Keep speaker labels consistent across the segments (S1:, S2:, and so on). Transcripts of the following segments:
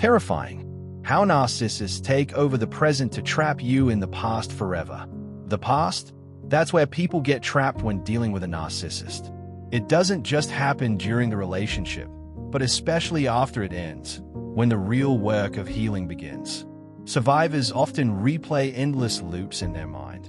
S1: Terrifying. How narcissists take over the present to trap you in the past forever. The past? That's where people get trapped when dealing with a narcissist. It doesn't just happen during the relationship, but especially after it ends, when the real work of healing begins. Survivors often replay endless loops in their mind.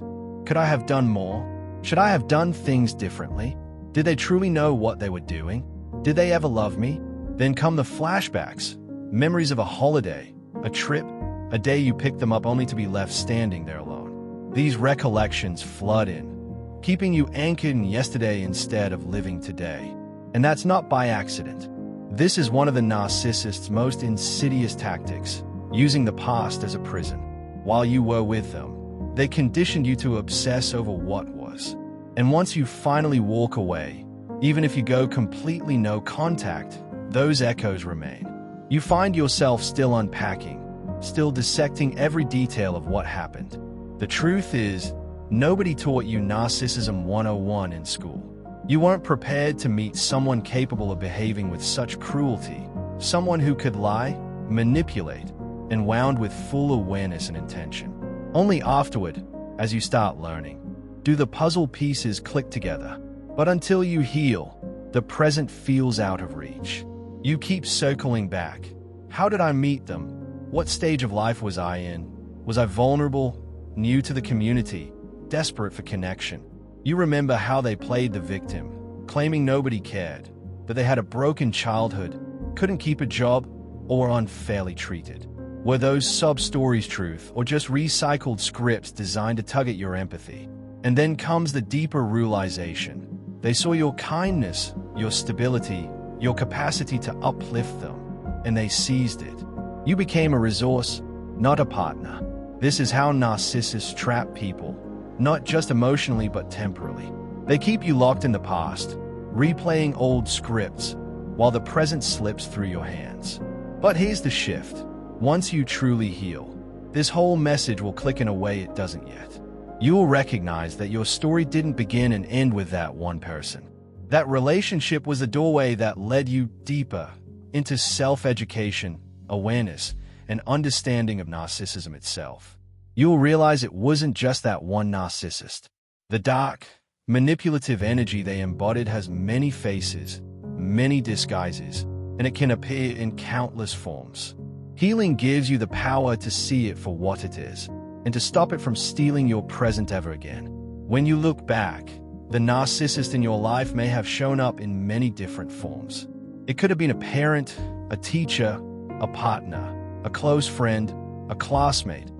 S1: Could I have done more? Should I have done things differently? Did they truly know what they were doing? Did they ever love me? Then come the flashbacks, memories of a holiday, a trip, a day you picked them up only to be left standing there alone. These recollections flood in, keeping you anchored in yesterday instead of living today. And that's not by accident. This is one of the narcissist's most insidious tactics, using the past as a prison. While you were with them, they conditioned you to obsess over what was. And once you finally walk away, even if you go completely no contact, those echoes remain. You find yourself still unpacking, still dissecting every detail of what happened. The truth is, nobody taught you Narcissism 101 in school. You weren't prepared to meet someone capable of behaving with such cruelty, someone who could lie, manipulate, and wound with full awareness and intention. Only afterward, as you start learning, do the puzzle pieces click together. But until you heal, the present feels out of reach. You keep circling back. How did I meet them? What stage of life was I in? Was I vulnerable, new to the community, desperate for connection? You remember how they played the victim, claiming nobody cared, that they had a broken childhood, couldn't keep a job, or were unfairly treated. Were those sub-stories truth, or just recycled scripts designed to tug at your empathy? And then comes the deeper realization. They saw your kindness, your stability, your capacity to uplift them, and they seized it. You became a resource, not a partner. This is how narcissists trap people, not just emotionally but temporally. They keep you locked in the past, replaying old scripts, while the present slips through your hands. But here's the shift. Once you truly heal, this whole message will click in a way it doesn't yet. You will recognize that your story didn't begin and end with that one person. That relationship was the doorway that led you deeper into self-education, awareness, and understanding of narcissism itself. You'll realize it wasn't just that one narcissist. The dark, manipulative energy they embodied has many faces, many disguises, and it can appear in countless forms. Healing gives you the power to see it for what it is, and to stop it from stealing your present ever again. When you look back, the narcissist in your life may have shown up in many different forms. It could have been a parent, a teacher, a partner, a close friend, a classmate,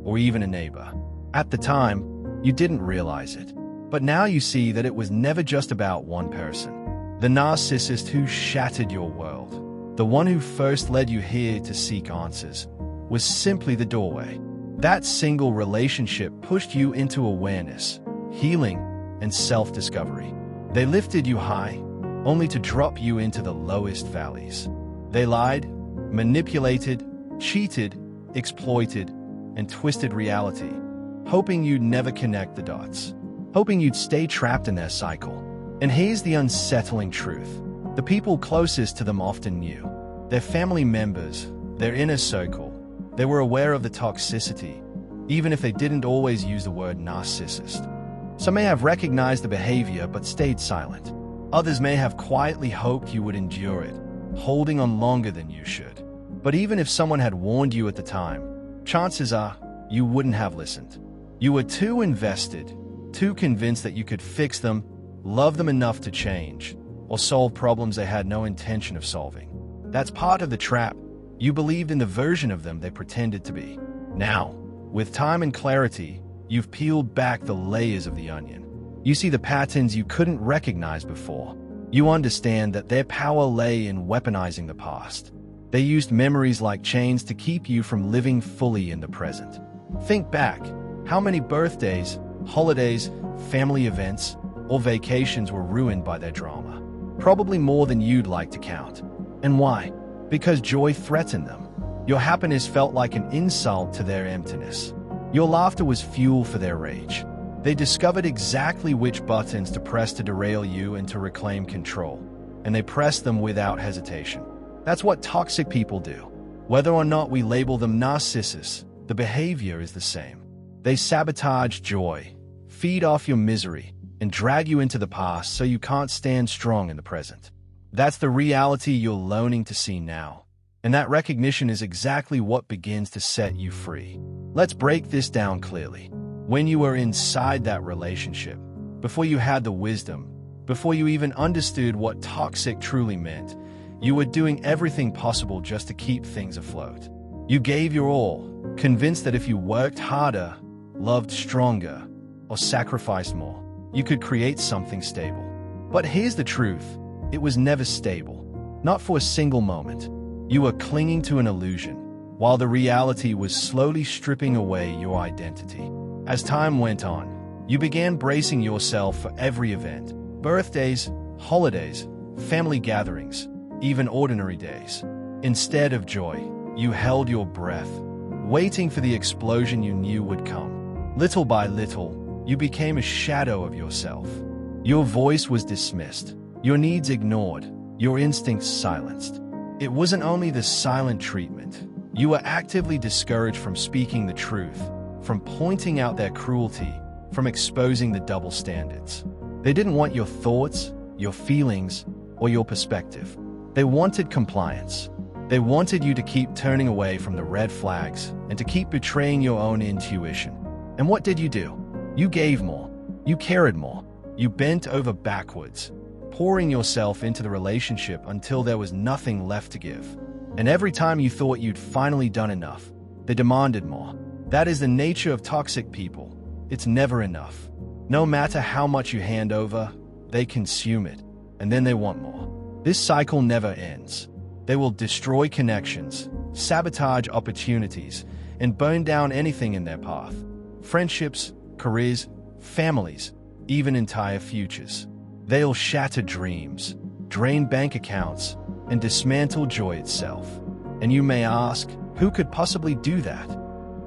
S1: or even a neighbor. At the time, you didn't realize it, but now you see that it was never just about one person. The narcissist who shattered your world, the one who first led you here to seek answers, was simply the doorway. That single relationship pushed you into awareness, healing, and self-discovery. They lifted you high, only to drop you into the lowest valleys. They lied, manipulated, cheated, exploited, and twisted reality, hoping you'd never connect the dots, hoping you'd stay trapped in their cycle. And here's the unsettling truth. The people closest to them often knew. Their family members, their inner circle, they were aware of the toxicity, even if they didn't always use the word narcissist. Some may have recognized the behavior but stayed silent. Others may have quietly hoped you would endure it, holding on longer than you should. But even if someone had warned you at the time, chances are you wouldn't have listened. You were too invested, too convinced that you could fix them, love them enough to change, or solve problems they had no intention of solving. That's part of the trap. You believed in the version of them they pretended to be. Now, with time and clarity, you've peeled back the layers of the onion. You see the patterns you couldn't recognize before. You understand that their power lay in weaponizing the past. They used memories like chains to keep you from living fully in the present. Think back. How many birthdays, holidays, family events, or vacations were ruined by their drama? Probably more than you'd like to count. And why? Because joy threatened them. Your happiness felt like an insult to their emptiness. Your laughter was fuel for their rage. They discovered exactly which buttons to press to derail you and to reclaim control, and they pressed them without hesitation. That's what toxic people do. Whether or not we label them narcissists, the behavior is the same. They sabotage joy, feed off your misery, and drag you into the past so you can't stand strong in the present. That's the reality you're learning to see now. And that recognition is exactly what begins to set you free. Let's break this down clearly. When you were inside that relationship, before you had the wisdom, before you even understood what toxic truly meant, you were doing everything possible just to keep things afloat. You gave your all, convinced that if you worked harder, loved stronger, or sacrificed more, you could create something stable. But here's the truth. It was never stable. Not for a single moment. You were clinging to an illusion, while the reality was slowly stripping away your identity. As time went on, you began bracing yourself for every event. Birthdays, holidays, family gatherings, even ordinary days. Instead of joy, you held your breath, waiting for the explosion you knew would come. Little by little, you became a shadow of yourself. Your voice was dismissed, your needs ignored, your instincts silenced. It wasn't only the silent treatment. You were actively discouraged from speaking the truth, from pointing out their cruelty, from exposing the double standards. They didn't want your thoughts, your feelings, or your perspective. They wanted compliance. They wanted you to keep turning away from the red flags and to keep betraying your own intuition. And what did you do? You gave more. You cared more. You bent over backwards, pouring yourself into the relationship until there was nothing left to give. And every time you thought you'd finally done enough, they demanded more. That is the nature of toxic people. It's never enough. No matter how much you hand over, they consume it, and then they want more. This cycle never ends. They will destroy connections, sabotage opportunities, and burn down anything in their path. Friendships, careers, families, even entire futures. They'll shatter dreams, drain bank accounts, and dismantle joy itself. And you may ask, who could possibly do that?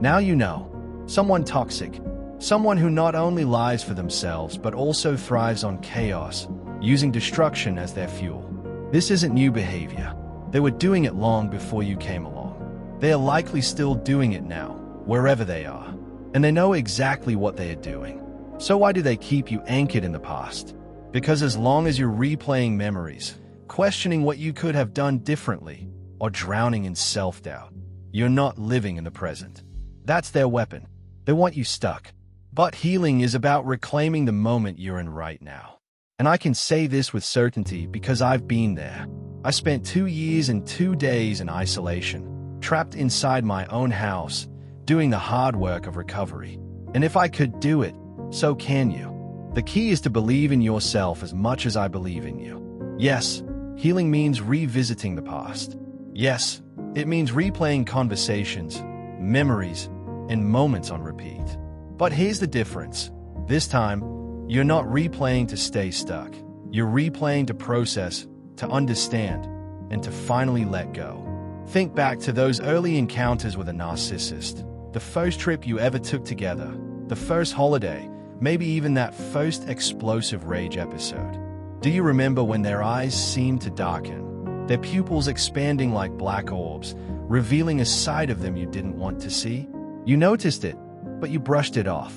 S1: Now you know. Someone toxic. Someone who not only lies for themselves but also thrives on chaos, using destruction as their fuel. This isn't new behavior. They were doing it long before you came along. They are likely still doing it now, wherever they are. And they know exactly what they are doing. So why do they keep you anchored in the past? Because as long as you're replaying memories, questioning what you could have done differently, or drowning in self-doubt, you're not living in the present. That's their weapon. They want you stuck. But healing is about reclaiming the moment you're in right now. And I can say this with certainty because I've been there. I spent 2 years and 2 days in isolation, trapped inside my own house, doing the hard work of recovery. And if I could do it, so can you. The key is to believe in yourself as much as I believe in you. Yes, healing means revisiting the past. Yes, it means replaying conversations, memories, and moments on repeat. But here's the difference. This time, you're not replaying to stay stuck. You're replaying to process, to understand, and to finally let go. Think back to those early encounters with a narcissist, the first trip you ever took together, the first holiday, maybe even that first explosive rage episode. Do you remember when their eyes seemed to darken, their pupils expanding like black orbs, revealing a side of them you didn't want to see? You noticed it, but you brushed it off.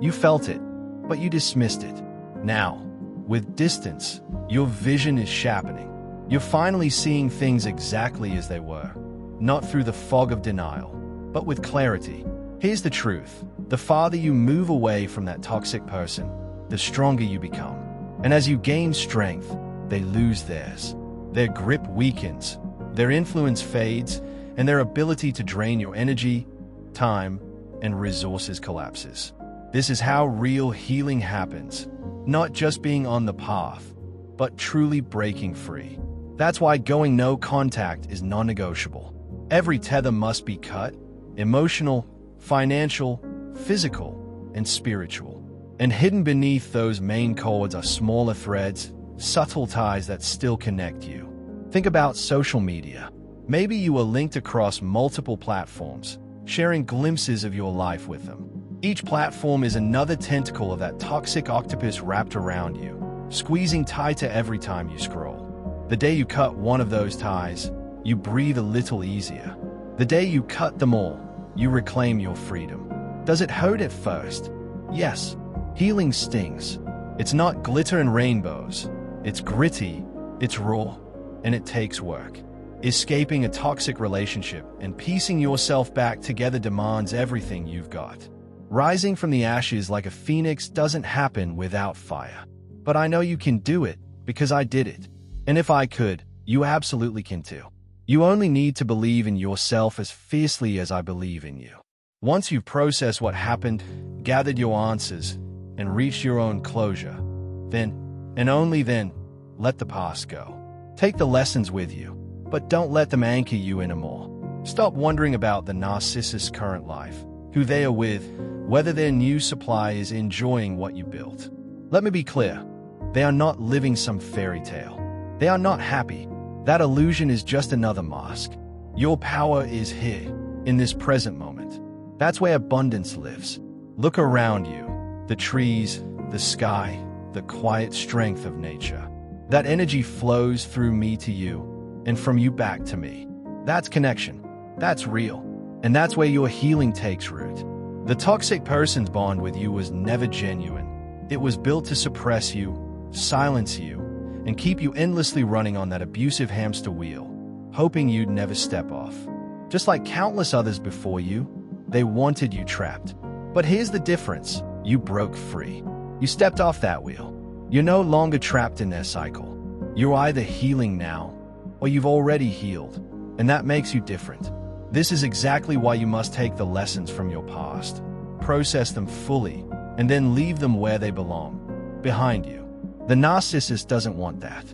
S1: You felt it, but you dismissed it. Now, with distance, your vision is sharpening. You're finally seeing things exactly as they were, not through the fog of denial, but with clarity. Here's the truth. The farther you move away from that toxic person, the stronger you become. And as you gain strength, they lose theirs. Their grip weakens, their influence fades, and their ability to drain your energy, time, and resources collapses. This is how real healing happens, not just being on the path, but truly breaking free. That's why going no contact is non-negotiable. Every tether must be cut, emotional, financial, physical, and spiritual. And hidden beneath those main cords are smaller threads, subtle ties that still connect you. Think about social media. Maybe you are linked across multiple platforms, sharing glimpses of your life with them. Each platform is another tentacle of that toxic octopus wrapped around you, squeezing tighter every time you scroll. The day you cut one of those ties, you breathe a little easier. The day you cut them all, you reclaim your freedom. Does it hurt at first? Yes. Healing stings. It's not glitter and rainbows. It's gritty, it's raw, and it takes work. Escaping a toxic relationship and piecing yourself back together demands everything you've got. Rising from the ashes like a phoenix doesn't happen without fire. But I know you can do it because I did it. And if I could, you absolutely can too. You only need to believe in yourself as fiercely as I believe in you. Once you've processed what happened, gathered your answers, and reached your own closure, then, and only then, let the past go. Take the lessons with you, but don't let them anchor you anymore. Stop wondering about the narcissist's current life, who they are with, whether their new supply is enjoying what you built. Let me be clear, they are not living some fairy tale. They are not happy. That illusion is just another mask. Your power is here, in this present moment. That's where abundance lives. Look around you, the trees, the sky, the quiet strength of nature. That energy flows through me to you, and from you back to me. That's connection. That's real. And that's where your healing takes root. The toxic person's bond with you was never genuine. It was built to suppress you, silence you, and keep you endlessly running on that abusive hamster wheel, hoping you'd never step off. Just like countless others before you, they wanted you trapped. But here's the difference. You broke free. You stepped off that wheel. You're no longer trapped in their cycle. You're either healing now, or you've already healed, and that makes you different. This is exactly why you must take the lessons from your past, process them fully, and then leave them where they belong, behind you. The narcissist doesn't want that.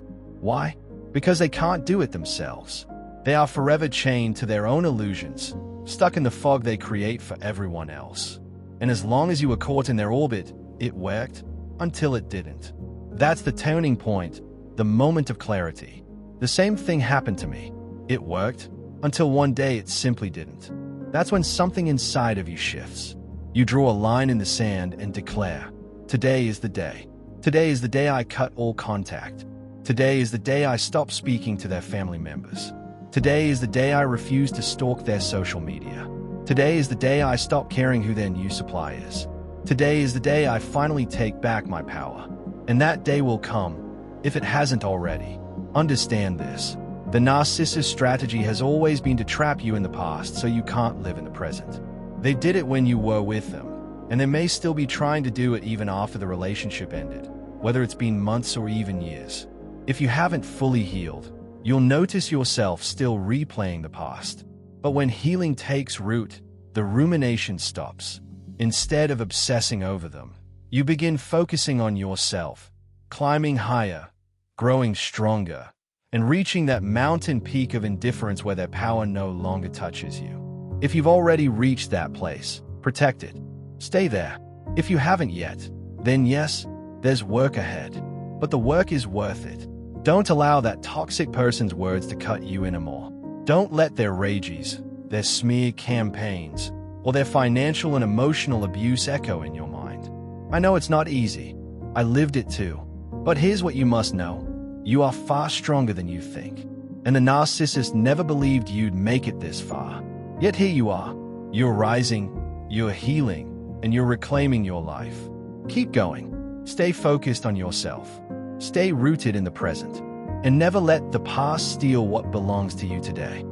S1: Why? Because they can't do it themselves. They are forever chained to their own illusions, stuck in the fog they create for everyone else. And as long as you were caught in their orbit, it worked until it didn't. That's the turning point, the moment of clarity. The same thing happened to me. It worked until one day it simply didn't. That's when something inside of you shifts. You draw a line in the sand and declare, today is the day. Today is the day I cut all contact. Today is the day I stop speaking to their family members. Today is the day I refuse to stalk their social media. Today is the day I stop caring who their new supply is. Today is the day I finally take back my power. And that day will come, if it hasn't already. Understand this. The narcissist strategy has always been to trap you in the past so you can't live in the present. They did it when you were with them, and they may still be trying to do it even after the relationship ended, whether it's been months or even years. If you haven't fully healed, you'll notice yourself still replaying the past. But when healing takes root, the rumination stops. Instead of obsessing over them, you begin focusing on yourself, climbing higher, growing stronger, and reaching that mountain peak of indifference where their power no longer touches you. If you've already reached that place, protect it. Stay there. If you haven't yet, then yes, there's work ahead. But the work is worth it. Don't allow that toxic person's words to cut you anymore. Don't let their rages, their smear campaigns, or their financial and emotional abuse echo in your mind. I know it's not easy. I lived it too. But here's what you must know. You are far stronger than you think. And the narcissist never believed you'd make it this far. Yet here you are. You're rising, you're healing, and you're reclaiming your life. Keep going. Stay focused on yourself. Stay rooted in the present. And never let the past steal what belongs to you today.